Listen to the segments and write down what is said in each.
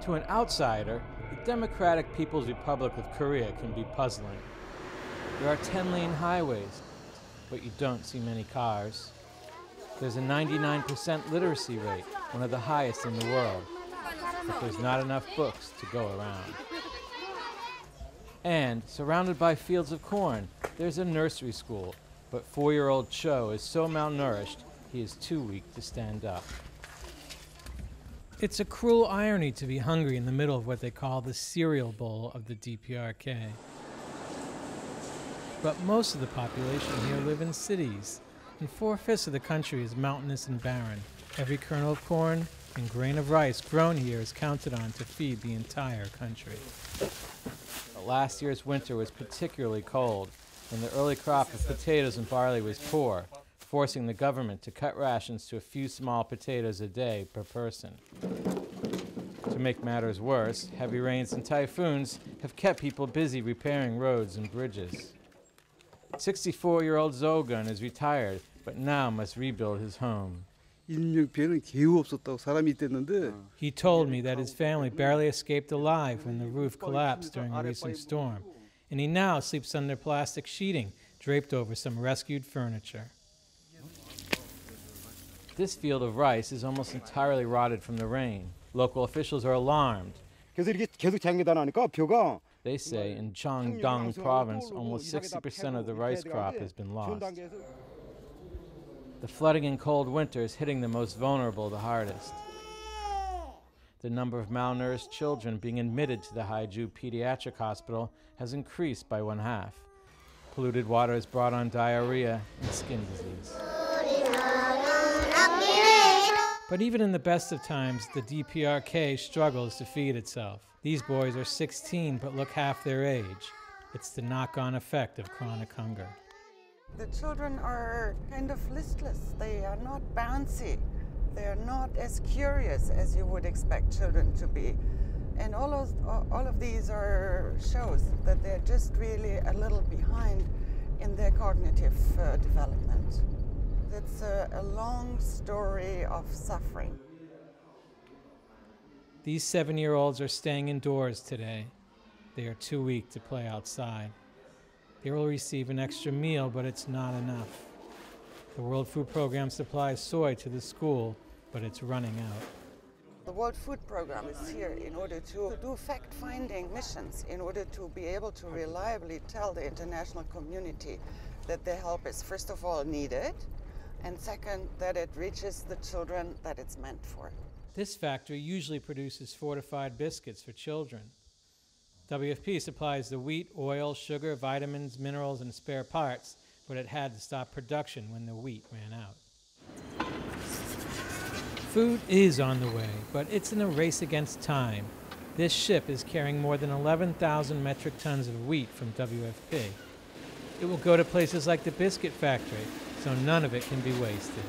To an outsider, the Democratic People's Republic of Korea can be puzzling. There are 10-lane highways, but you don't see many cars. There's a 99% literacy rate, one of the highest in the world, but there's not enough books to go around. And, surrounded by fields of corn, there's a nursery school, but 4-year-old Cho is so malnourished, he is too weak to stand up. It's a cruel irony to be hungry in the middle of what they call the cereal bowl of the DPRK. But most of the population here live in cities, and 4/5 of the country is mountainous and barren. Every kernel of corn and grain of rice grown here is counted on to feed the entire country. But last year's winter was particularly cold, and the early crop of potatoes and barley was poor, forcing the government to cut rations to a few small potatoes a day per person. To make matters worse, heavy rains and typhoons have kept people busy repairing roads and bridges. 64-year-old Zogun is retired, but now must rebuild his home. He told me that his family barely escaped alive when the roof collapsed during a recent storm, and he now sleeps under plastic sheeting draped over some rescued furniture. This field of rice is almost entirely rotted from the rain. Local officials are alarmed. They say in Cheongdong province, almost 60% of the rice crop has been lost. The flooding and cold winter is hitting the most vulnerable the hardest. The number of malnourished children being admitted to the Haeju Pediatric Hospital has increased by 1/2. Polluted water has brought on diarrhea and skin disease. But even in the best of times, the DPRK struggles to feed itself. These boys are 16 but look half their age. It's the knock-on effect of chronic hunger. The children are kind of listless. They are not bouncy. They are not as curious as you would expect children to be. And all of these shows that they're just really a little behind in their cognitive development. It's a long story of suffering. These 7-year-olds are staying indoors today. They are too weak to play outside. They will receive an extra meal, but it's not enough. The World Food Program supplies soy to the school, but it's running out. The World Food Program is here in order to do fact-finding missions, in order to be able to reliably tell the international community that their help is, first of all, needed, and second, that it reaches the children that it's meant for. This factory usually produces fortified biscuits for children. WFP supplies the wheat, oil, sugar, vitamins, minerals, and spare parts, but it had to stop production when the wheat ran out. Food is on the way, but it's in a race against time. This ship is carrying more than 11,000 metric tons of wheat from WFP. It will go to places like the biscuit factory, so none of it can be wasted.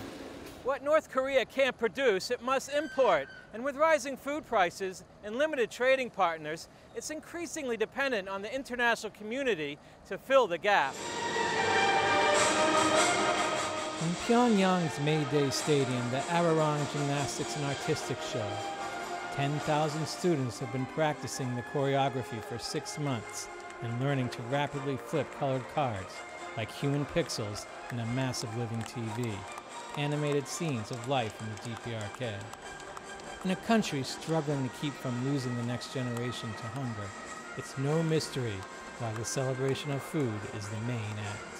What North Korea can't produce, it must import. And with rising food prices and limited trading partners, it's increasingly dependent on the international community to fill the gap. In Pyongyang's May Day Stadium, the Arirang Gymnastics and Artistic Show, 10,000 students have been practicing the choreography for 6 months and learning to rapidly flip colored cards, like human pixels in a massive living TV. Animated scenes of life in the DPRK. In a country struggling to keep from losing the next generation to hunger, it's no mystery why the celebration of food is the main act.